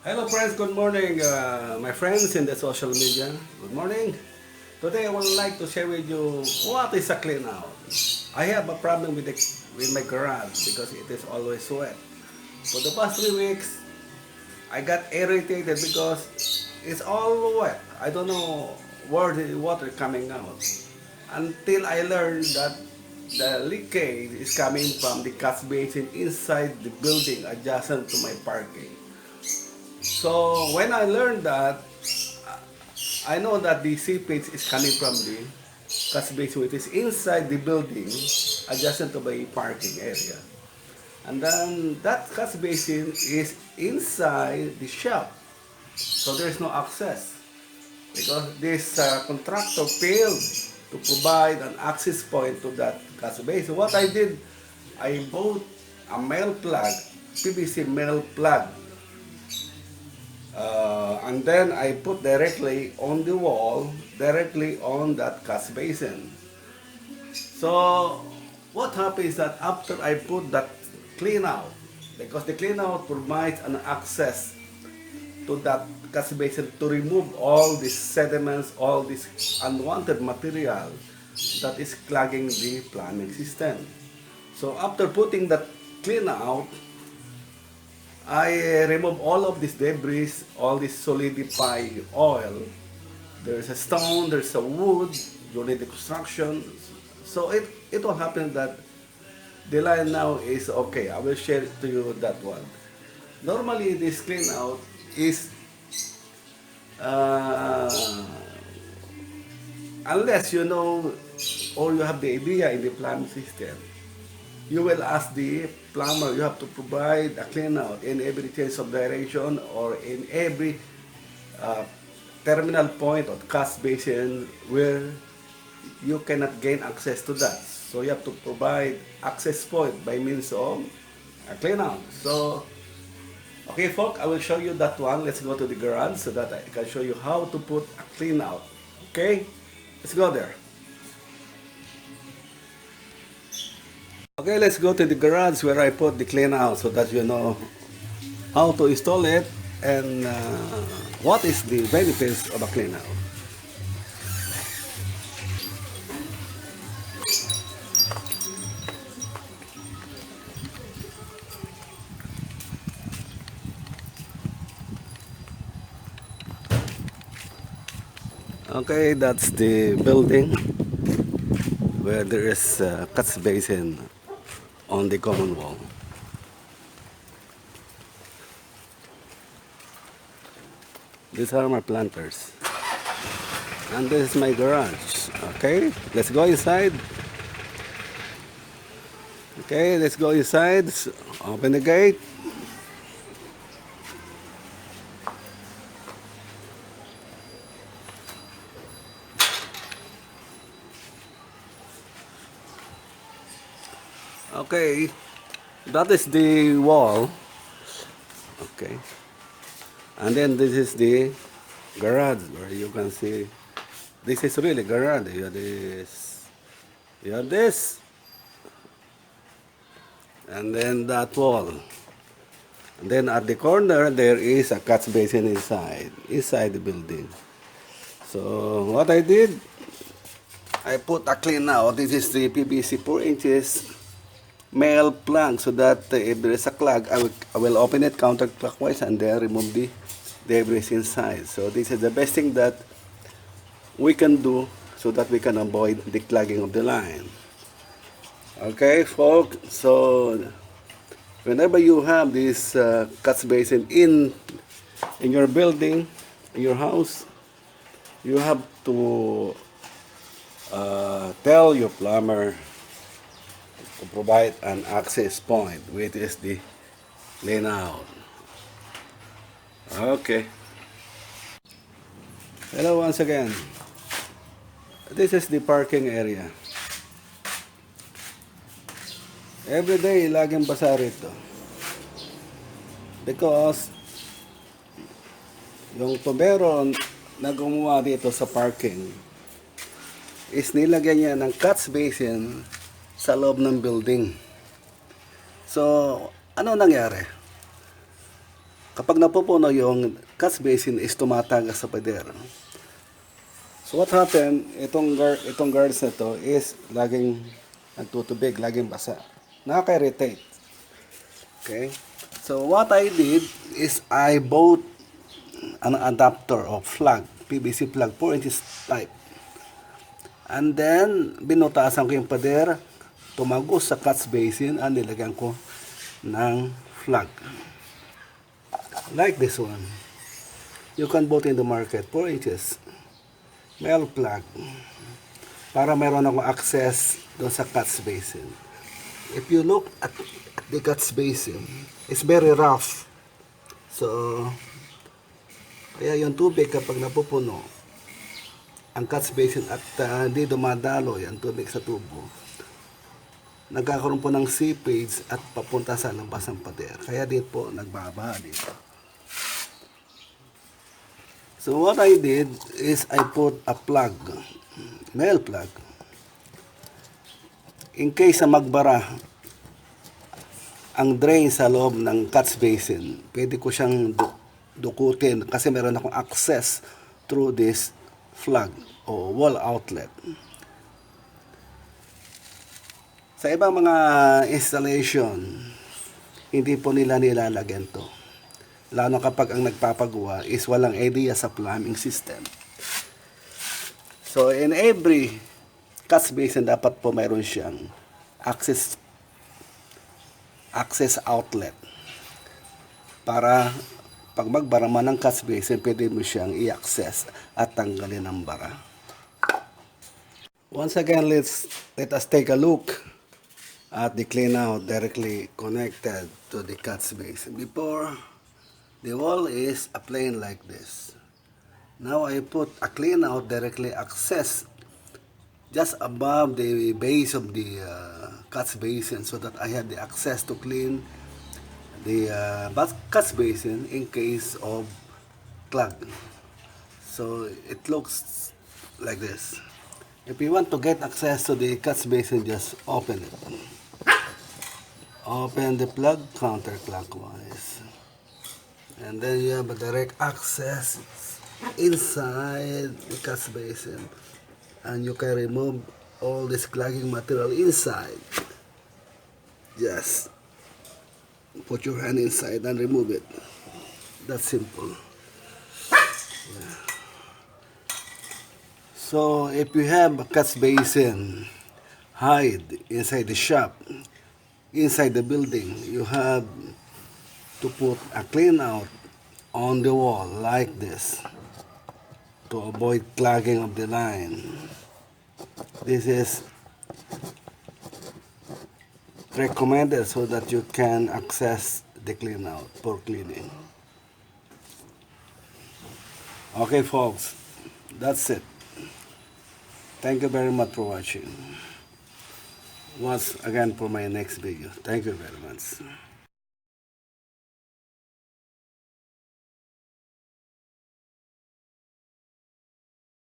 Hello friends, good morning. My friends in the social media, good morning. Today I would like to share with you what is a clean out. I have a problem with my garage because it is always wet. For the past 3 weeks, I got irritated because it's all wet. I don't know where the water coming out. Until I learned that the leakage is coming from the catch basin inside the building adjacent to my parking. So when I learned that, I know that the seepage is coming from the catch basin which is inside the building adjacent to my parking area. And then that catch basin is inside the shop. So there's no access because this contractor failed to provide an access point to that catch basin. What I did, I bought a male plug, PVC male plug, and then I put directly on the wall, directly on that catch basin. So what happens is that after I put that clean out, because the clean out provides an access to that catch basin to remove all these sediments, all this unwanted material that is clogging the plumbing system. So after putting that clean out, I remove all of this debris, all this solidified oil. There's a stone, there's a wood during the construction. So it will happen that the line now is okay. I will share it to you that one. Normally, this clean out is uh, unless you know or you have the idea in the plumbing system, you will ask the plumber, you have to provide a clean out in every change of direction or in every uh, terminal point or catch basin where you cannot gain access to that. So you have to provide access point by means of a clean out. So, okay folks, I will show you that one. Let's go to the garage so that I can show you how to put a clean out. Okay, let's go there. Okay, let's go to the garage where I put the clean out so that you know how to install it and what is the benefits of a clean out. Okay, that's the building where there is a catch basin on the common wall. These are my planters. And this is my garage. Okay, let's go inside. Okay, let's go inside. Open the gate. Okay, that is the wall. Okay, and then this is the garage where you can see this is really garage. You have this, and then that wall. And then at the corner there is a catch basin inside the building. So what I did, I put a clean out. This is the PVC 4 inches male plug so that if there is a clog, I will open it counterclockwise and then remove the debris inside. So this is the best thing that we can do so that we can avoid the clogging of the line. Okay, folks. So whenever you have this catch basin in your building, in your house, you have to tell your plumber to provide an access point, which is the clean out. Okay. Hello once again. This is the parking area. Every day, laging basa rito. Because yung tubero na gumawa dito sa parking is nilagyan niya ng catch basin sa loob ng building. So, ano nangyari? Kapag napupuno yung catch basin is tumatagas sa pader. So what happened, itong guards na to is laging nagtutubig, laging basa. Nakaka-irritate. Okay? So what I did is I bought an adapter of plug, PVC plug, 4 inches type. And then, binutasan ko yung pader, tumagos sa catch basin, and nilagyan ko ng plug. Like this one. You can bought in the market, 4 inches. Male plug. Para mayroon akong access doon sa catch basin. If you look at the catch basin, it's very rough. So, kaya yung tubig kapag napupuno, ang catch basin at hindi dumadaloy ang tubig sa tubo, nagkakaroon po ng seepage at papunta sa labas ng pader. Kaya dito po nagbaba dito. So what I did is I put a plug, male plug, in case na magbara ang drain sa loob ng catch basin, pwede ko siyang dukutin kasi meron akong access through this plug o wall outlet. Sa ibang mga installation, hindi po nila nilalagyan to. Lalo kapag ang nagpapagawa is walang idea sa plumbing system. So in every catch basin dapat po mayroon siyang access outlet para pag magbara man ng catch basin, pwede mo siyang i-access at tanggalin ang bara. Once again, let us take a look at the clean out directly connected to the catch basin. Before, the wall is a plane like this. Now I put a clean out directly access just above the base of the catch basin so that I have the access to clean the catch basin in case of clog. So it looks like this. If you want to get access to the catch basin, just open it. Open the plug counterclockwise. And then you have a direct access inside the catch basin. And you can remove all this clogging material inside. Just put your hand inside and remove it. That's simple. Yeah. So if you have a catch basin hide inside the shop, inside the building, you have to put a clean out on the wall like this to avoid clogging of the line. This is recommended so that you can access the clean out for cleaning. Okay folks, that's it. Thank you very much for watching. Once again for my next video. Thank you very much.